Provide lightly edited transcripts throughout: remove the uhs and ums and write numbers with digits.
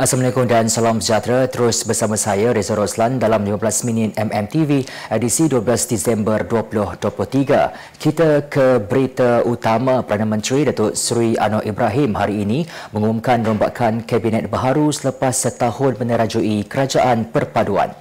Assalamualaikum dan salam sejahtera. Terus bersama saya Reza Roslan dalam 15 minit MMTV edisi 12 Disember 2023. Kita ke berita utama. Perdana Menteri Datuk Seri Anwar Ibrahim hari ini mengumumkan rombakan Kabinet baharu selepas setahun menerajui Kerajaan Perpaduan.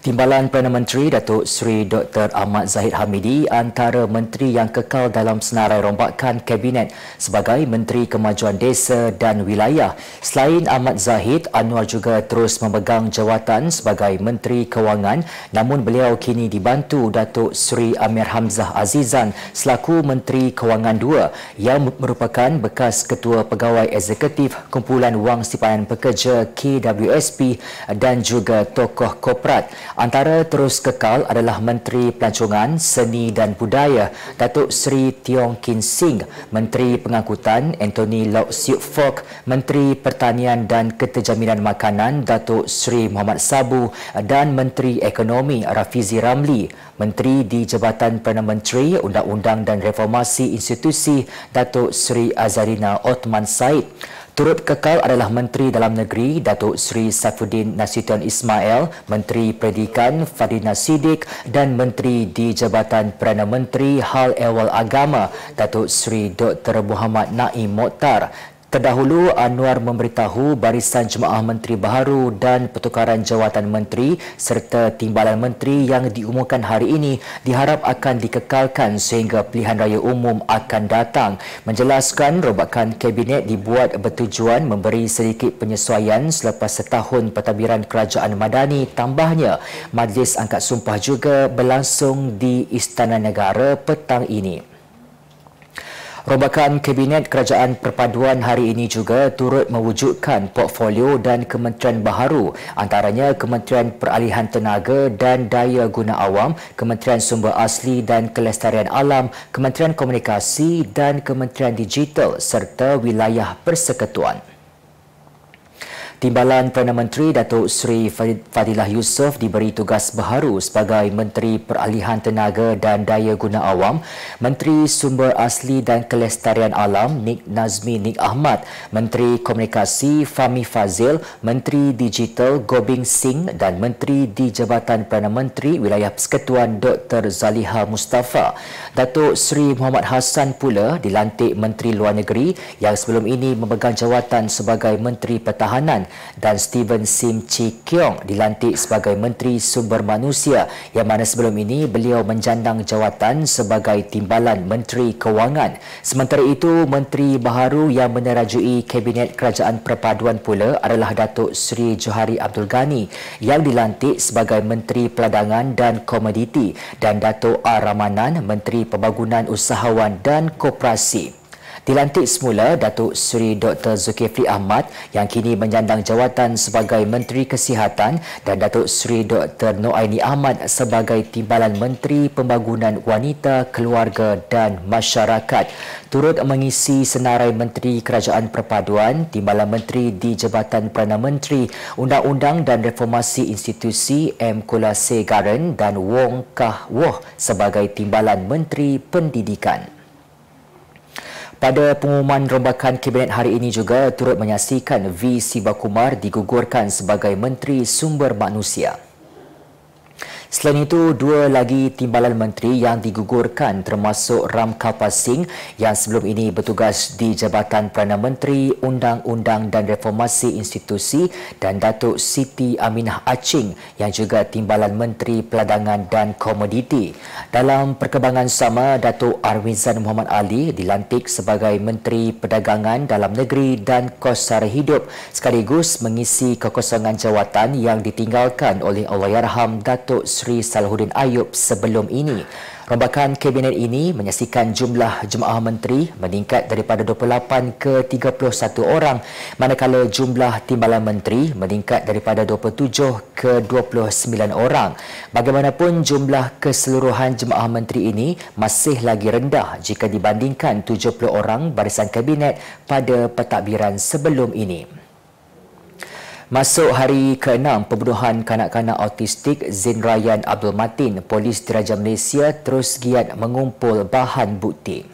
Timbalan Perdana Menteri Datuk Seri Dr. Ahmad Zahid Hamidi antara menteri yang kekal dalam senarai rombakan Kabinet sebagai Menteri Kemajuan Desa dan Wilayah. Selain Ahmad Zahid, Anwar juga terus memegang jawatan sebagai Menteri Kewangan, namun beliau kini dibantu Datuk Seri Amir Hamzah Azizan selaku Menteri Kewangan II yang merupakan bekas Ketua Pegawai Eksekutif Kumpulan Wang Simpanan Pekerja KWSP dan juga tokoh korporat. Antara terus kekal adalah Menteri Pelancongan, Seni dan Budaya Datuk Seri Tiong Kin Sing, Menteri Pengangkutan Anthony Loke Siuk Fok, Menteri Pertanian dan Keterjaminan Makanan Datuk Seri Muhammad Sabu dan Menteri Ekonomi Rafizi Ramli. Menteri di Jabatan Perdana Menteri, Undang-Undang dan Reformasi Institusi Datuk Seri Azarina Othman Said. Turut kekal adalah Menteri Dalam Negeri Datuk Seri Saifuddin Nasution Ismail, Menteri Pendidikan Fadhina Siddiq dan Menteri di Jabatan Perdana Menteri Hal Ehwal Agama Datuk Seri Dr. Muhammad Naim Mokhtar. Terdahulu, Anwar memberitahu barisan jemaah menteri baharu dan pertukaran jawatan menteri serta timbalan menteri yang diumumkan hari ini diharap akan dikekalkan sehingga pilihan raya umum akan datang. Menjelaskan rombakan Kabinet dibuat bertujuan memberi sedikit penyesuaian selepas setahun pentadbiran kerajaan madani. Tambahnya, Majlis Angkat Sumpah juga berlangsung di Istana Negara petang ini. Rombakan Kabinet Kerajaan Perpaduan hari ini juga turut mewujudkan portfolio dan kementerian baharu, antaranya Kementerian Peralihan Tenaga dan Daya Guna Awam, Kementerian Sumber Asli dan Kelestarian Alam, Kementerian Komunikasi dan Kementerian Digital serta Wilayah Persekutuan. Timbalan Perdana Menteri Datuk Seri Fadilah Yusof diberi tugas baharu sebagai Menteri Peralihan Tenaga dan Daya Guna Awam, Menteri Sumber Asli dan Kelestarian Alam Nik Nazmi Nik Ahmad, Menteri Komunikasi Fahmi Fazil, Menteri Digital Gobing Singh dan Menteri di Jabatan Perdana Menteri Wilayah Persekutuan Dr. Zaliha Mustafa. Datuk Seri Muhammad Hassan pula dilantik Menteri Luar Negeri yang sebelum ini memegang jawatan sebagai Menteri Pertahanan, dan Steven Sim Chi Keong dilantik sebagai Menteri Sumber Manusia yang mana sebelum ini beliau menjandang jawatan sebagai Timbalan Menteri Kewangan. Sementara itu, Menteri baharu yang menerajui Kabinet Kerajaan Perpaduan pula adalah Datuk Seri Johari Abdul Ghani yang dilantik sebagai Menteri Peladangan dan Komoditi dan Datuk R. Ramanan Menteri Pembangunan Usahawan dan Koperasi. Dilantik semula Datuk Seri Dr. Zulkifli Ahmad yang kini menyandang jawatan sebagai Menteri Kesihatan dan Datuk Seri Dr. Noaini Ahmad sebagai Timbalan Menteri Pembangunan Wanita, Keluarga dan Masyarakat. Turut mengisi senarai Menteri Kerajaan Perpaduan, Timbalan Menteri di Jabatan Perdana Menteri, Undang-Undang dan Reformasi Institusi M. Kulasegaran dan Wong Kah Woh sebagai Timbalan Menteri Pendidikan. Pada pengumuman rombakan Kabinet hari ini juga turut menyaksikan V. Sibakumar digugurkan sebagai Menteri Sumber Manusia. Selain itu, dua lagi timbalan menteri yang digugurkan termasuk Ram Karpal Singh yang sebelum ini bertugas di Jabatan Perdana Menteri, Undang-Undang dan Reformasi Institusi dan Datuk Siti Aminah Aching yang juga timbalan Menteri Peladangan dan Komoditi. Dalam perkembangan sama, Datuk Arwizan Muhammad Ali dilantik sebagai Menteri Perdagangan Dalam Negeri dan Kos Sara Hidup sekaligus mengisi kekosongan jawatan yang ditinggalkan oleh Allahyarham Datuk Seri Salahuddin Ayub sebelum ini. Rombakan Kabinet ini menyaksikan jumlah jemaah menteri meningkat daripada 28 ke 31 orang, manakala jumlah timbalan menteri meningkat daripada 27 ke 29 orang. Bagaimanapun, jumlah keseluruhan jemaah menteri ini masih lagi rendah jika dibandingkan 70 orang barisan Kabinet pada pentadbiran sebelum ini. Masuk hari ke-6 pembunuhan kanak-kanak autistik Zain Rayyan Abdul Matin, Polis Diraja Malaysia terus giat mengumpul bahan bukti.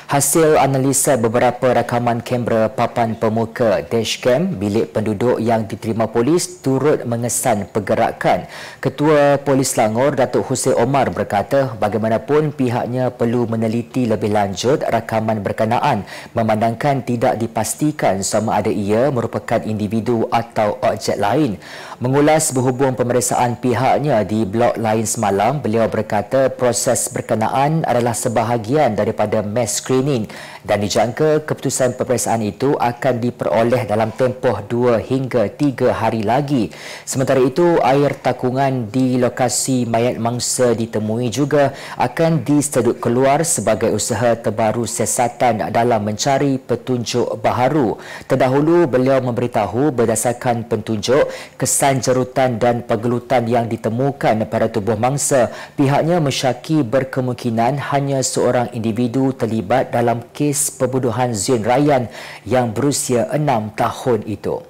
Hasil analisa beberapa rakaman kamera papan pemuka dashcam bilik penduduk yang diterima polis turut mengesan pergerakan. Ketua Polis Selangor, Datuk Hussein Omar berkata bagaimanapun pihaknya perlu meneliti lebih lanjut rakaman berkenaan memandangkan tidak dipastikan sama ada ia merupakan individu atau objek lain. Mengulas berhubung pemeriksaan pihaknya di blok lain semalam, beliau berkata proses berkenaan adalah sebahagian daripada mass screening dan dijangka keputusan pemeriksaan itu akan diperoleh dalam tempoh 2 hingga 3 hari lagi. Sementara itu, air takungan di lokasi mayat mangsa ditemui juga akan disedut keluar sebagai usaha terbaru siasatan dalam mencari petunjuk baharu. Terdahulu, beliau memberitahu berdasarkan petunjuk kesan jerutan dan pergelutan yang ditemukan pada tubuh mangsa, pihaknya mensyaki berkemungkinan hanya seorang individu terlibat dalam kes pembunuhan Zain Rayyan yang berusia 6 tahun itu.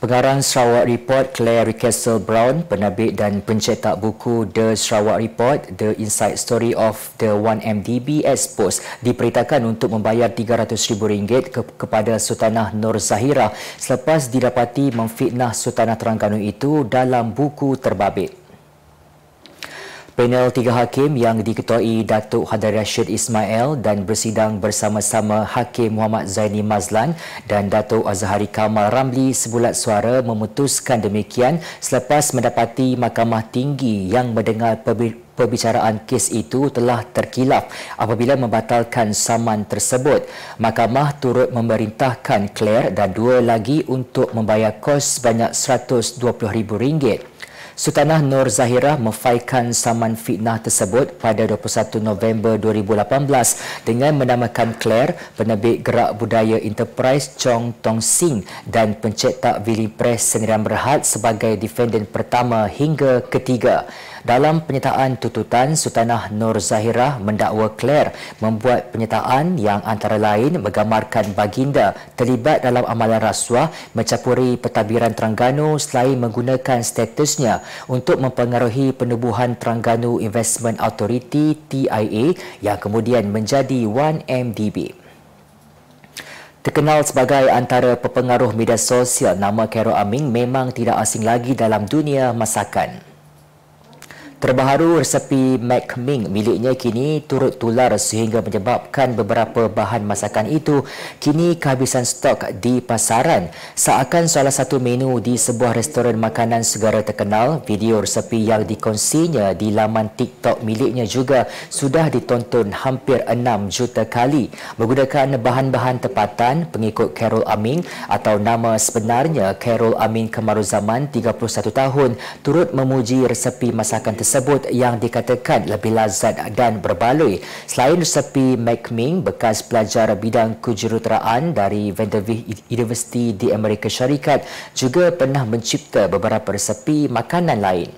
Pengarang Sarawak Report Claire Castle Brown, penerbit dan pencetak buku The Sarawak Report, The Inside Story of the 1MDB Expos diperintahkan untuk membayar RM300,000 kepada Sultanah Nur Zahirah selepas didapati memfitnah Sultanah Terengganu itu dalam buku terbabit. Panel 3 hakim yang diketuai Datuk Hadar Rashid Ismail dan bersidang bersama-sama Hakim Muhammad Zaini Mazlan dan Datuk Azhari Kamal Ramli sebulat suara memutuskan demikian selepas mendapati Mahkamah Tinggi yang mendengar perbicaraan kes itu telah terkilaf apabila membatalkan saman tersebut. Mahkamah turut memerintahkan Claire dan dua lagi untuk membayar kos sebanyak RM120,000. Sultanah Nur Zahirah memfailkan saman fitnah tersebut pada 21 November 2018 dengan menamakan Claire, penerbit Gerak Budaya Enterprise Chong Tong Sing dan pencetak Willing Press Sendirian Berhad sebagai defendant pertama hingga ketiga. Dalam penyertaan tuntutan, Sultanah Nur Zahirah mendakwa Claire membuat penyertaan yang antara lain menggambarkan baginda terlibat dalam amalan rasuah, mencampuri pentadbiran Terengganu selain menggunakan statusnya untuk mempengaruhi penubuhan Terengganu Investment Authority TIA yang kemudian menjadi 1MDB. Terkenal sebagai antara pepengaruh media sosial, nama Carol Aming memang tidak asing lagi dalam dunia masakan. Terbaharu resepi McMing miliknya kini turut tular sehingga menyebabkan beberapa bahan masakan itu kini kehabisan stok di pasaran. Seakan salah satu menu di sebuah restoran makanan segara terkenal, video resepi yang dikongsinya di laman TikTok miliknya juga sudah ditonton hampir 6 juta kali. Menggunakan bahan-bahan tempatan, pengikut Carol Aming atau nama sebenarnya Carol Aming Kemaruzaman, 31 tahun, turut memuji resepi masakan tersebut yang dikatakan lebih lazat dan berbaloi. Selain resepi McMing, bekas pelajar bidang kejuruteraan dari Vanderbilt University di Amerika Syarikat juga pernah mencipta beberapa resepi makanan lain.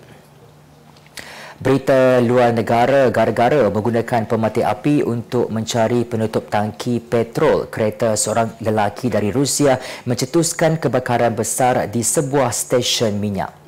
Berita luar negara, gara-gara menggunakan pemati api untuk mencari penutup tangki petrol, kereta seorang lelaki dari Rusia mencetuskan kebakaran besar di sebuah stesen minyak.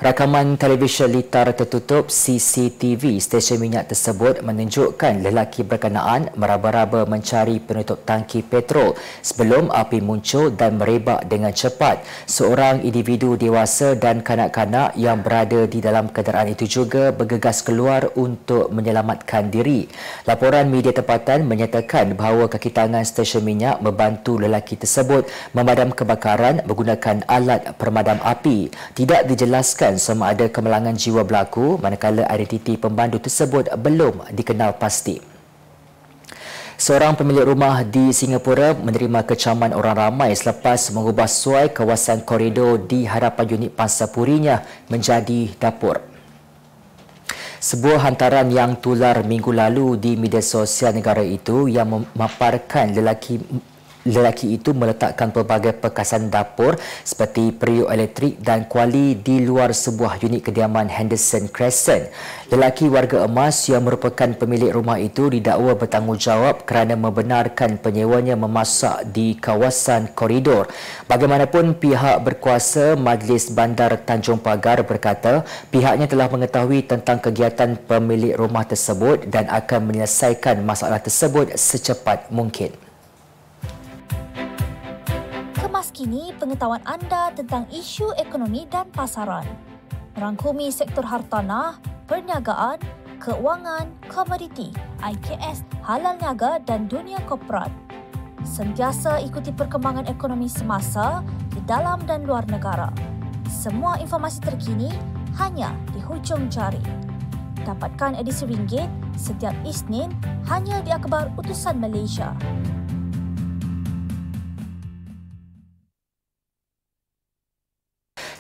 Rakaman televisyen litar tertutup CCTV stesen minyak tersebut menunjukkan lelaki berkenaan meraba-raba mencari penutup tangki petrol sebelum api muncul dan merebak dengan cepat. Seorang individu dewasa dan kanak-kanak yang berada di dalam kenderaan itu juga bergegas keluar untuk menyelamatkan diri. Laporan media tempatan menyatakan bahawa kaki tangan stesen minyak membantu lelaki tersebut memadam kebakaran menggunakan alat pemadam api. Tidak dijelaskan sama ada kemalangan jiwa berlaku, manakala identiti pembantu tersebut belum dikenal pasti. Seorang pemilik rumah di Singapura menerima kecaman orang ramai selepas mengubah suai kawasan koridor di hadapan unit pangsapurinya menjadi dapur. Sebuah hantaran yang tular minggu lalu di media sosial negara itu yang memaparkan lelaki itu meletakkan pelbagai perkasan dapur seperti periuk elektrik dan kuali di luar sebuah unit kediaman Henderson Crescent. Lelaki warga emas yang merupakan pemilik rumah itu didakwa bertanggungjawab kerana membenarkan penyewanya memasak di kawasan koridor. Bagaimanapun, pihak berkuasa Majlis Bandar Tanjung Pagar berkata pihaknya telah mengetahui tentang kegiatan pemilik rumah tersebut dan akan menyelesaikan masalah tersebut secepat mungkin. Kemas kini pengetahuan anda tentang isu ekonomi dan pasaran. Merangkumi sektor hartanah, perniagaan, keuangan, komoditi, IKS, halal niaga dan dunia korporat. Sentiasa ikuti perkembangan ekonomi semasa di dalam dan luar negara. Semua informasi terkini hanya di hujung jari. Dapatkan edisi ringgit setiap Isnin hanya di Akhbar Utusan Malaysia.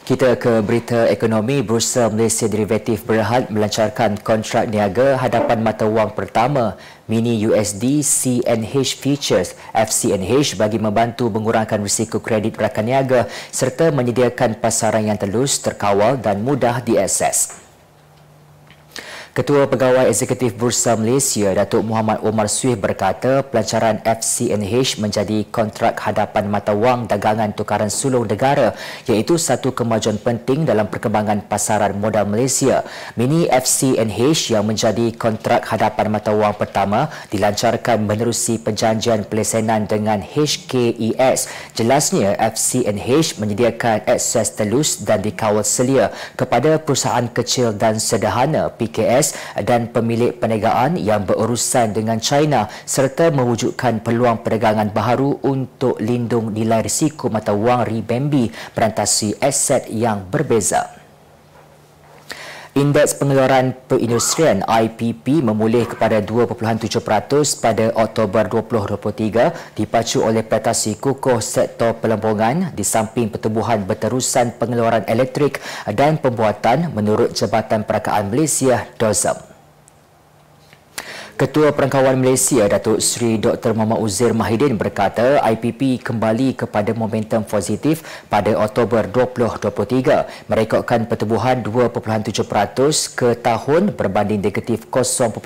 Kita ke berita ekonomi. Bursa Malaysia Derivatif Berhad melancarkan kontrak niaga hadapan mata wang pertama mini USD CNH Futures FCNH bagi membantu mengurangkan risiko kredit rakan niaga serta menyediakan pasaran yang telus, terkawal dan mudah diakses. Ketua Pegawai Eksekutif Bursa Malaysia, Datuk Muhammad Omar Suih berkata pelancaran FCNH menjadi kontrak hadapan mata wang dagangan tukaran sulung negara iaitu satu kemajuan penting dalam perkembangan pasaran modal Malaysia. Mini FCNH yang menjadi kontrak hadapan mata wang pertama dilancarkan menerusi perjanjian pelesenan dengan HKES. Jelasnya, FCNH menyediakan akses telus dan dikawal selia kepada perusahaan kecil dan sederhana PKS dan pemilik perniagaan yang berurusan dengan China serta mewujudkan peluang perdagangan baharu untuk lindung nilai risiko mata wang renminbi berantasi aset yang berbeza. Indeks pengeluaran perindustrian IPP memulih kepada 2.7% pada Oktober 2023 dipacu oleh prestasi kukuh sektor pelembungan di samping pertumbuhan berterusan pengeluaran elektrik dan pembuatan menurut Jabatan Perakaan Malaysia DOZM. Ketua Perangkawan Malaysia Datuk Seri Dr. Muhammad Uzair Mahidin berkata IPP kembali kepada momentum positif pada Oktober 2023 merekodkan pertumbuhan 2.7% ke tahun berbanding negatif 0.5%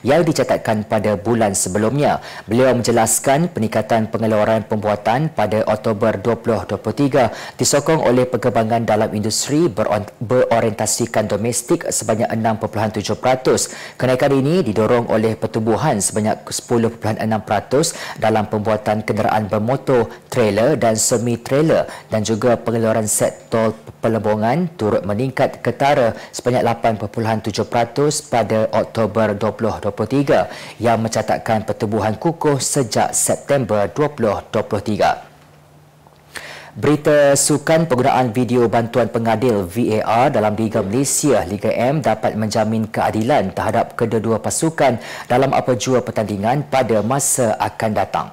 yang dicatatkan pada bulan sebelumnya. Beliau menjelaskan peningkatan pengeluaran pembuatan pada Oktober 2023 disokong oleh perkembangan dalam industri berorientasikan domestik sebanyak 6.7%. Kenaikan ini didorong oleh pertumbuhan sebanyak 10.6% dalam pembuatan kenderaan bermotor, trailer dan semi-trailer dan juga pengeluaran sektor pelembungan turut meningkat ketara sebanyak 8.7% pada Oktober 2023 yang mencatatkan pertumbuhan kukuh sejak September 2023. Berita sukan, penggunaan video bantuan pengadil VAR dalam Liga Malaysia Liga M dapat menjamin keadilan terhadap kedua-dua pasukan dalam apa jua pertandingan pada masa akan datang.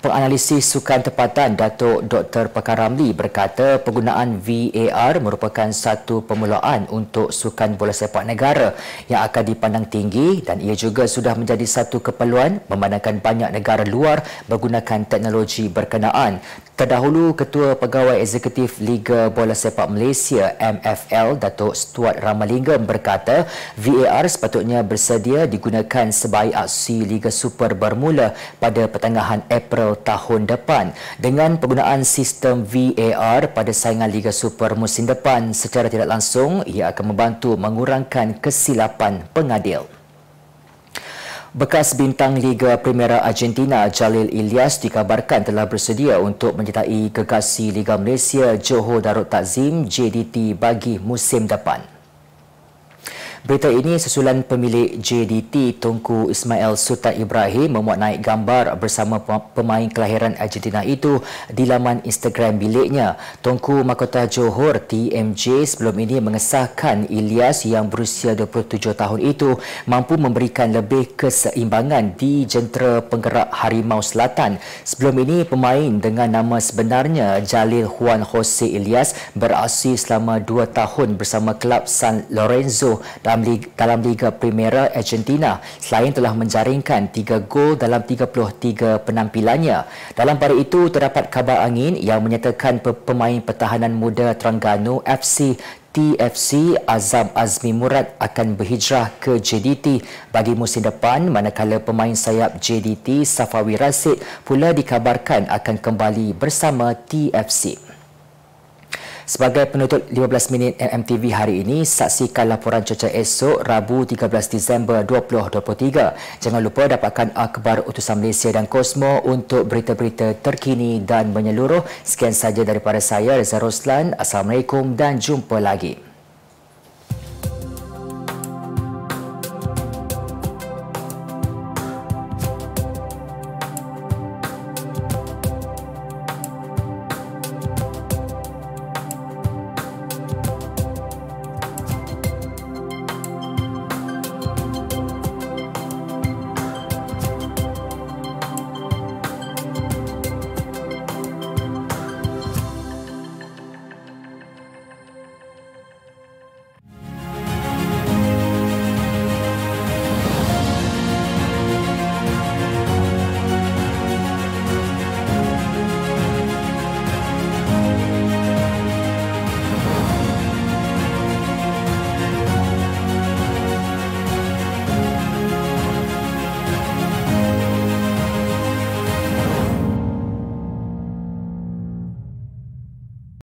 Penganalisis sukan tempatan Datuk Dr. Pakar Ramli berkata penggunaan VAR merupakan satu permulaan untuk sukan bola sepak negara yang akan dipandang tinggi dan ia juga sudah menjadi satu keperluan memandangkan banyak negara luar menggunakan teknologi berkenaan. Terdahulu, Ketua Pegawai Eksekutif Liga Bola Sepak Malaysia MFL Datuk Stuart Ramalingam berkata VAR sepatutnya bersedia digunakan sebaik aksi Liga Super bermula pada pertengahan April tahun depan. Dengan penggunaan sistem VAR pada saingan Liga Super musim depan secara tidak langsung, ia akan membantu mengurangkan kesilapan pengadil. Bekas bintang Liga Primera Argentina Jalil Ilyas dikabarkan telah bersedia untuk menyertai gegasi Liga Malaysia Johor Darul Takzim JDT bagi musim depan. Berita ini susulan pemilik JDT Tunku Ismail Sultan Ibrahim memuat naik gambar bersama pemain kelahiran Argentina itu di laman Instagram biliknya. Tunku Mahkota Johor TMJ sebelum ini mengesahkan Ilyas yang berusia 27 tahun itu mampu memberikan lebih keseimbangan di jentera penggerak Harimau Selatan. Sebelum ini pemain dengan nama sebenarnya Jalil Juan Jose Ilyas beraksi selama 2 tahun bersama kelab San Lorenzo dalam Liga Primera Argentina selain telah menjaringkan 3 gol dalam 33 penampilannya. Dalam pada itu terdapat kabar angin yang menyatakan pemain pertahanan muda Terengganu FC TFC Azam Azmi Murad akan berhijrah ke JDT bagi musim depan, manakala pemain sayap JDT Safawi Rashid pula dikabarkan akan kembali bersama TFC. Sebagai penutup 15 minit MMTV hari ini, saksikan laporan cuaca esok Rabu 13 Disember 2023. Jangan lupa dapatkan akhbar Utusan Malaysia dan Kosmo untuk berita-berita terkini dan menyeluruh. Sekian saja daripada saya, Reza Roslan. Assalamualaikum dan jumpa lagi.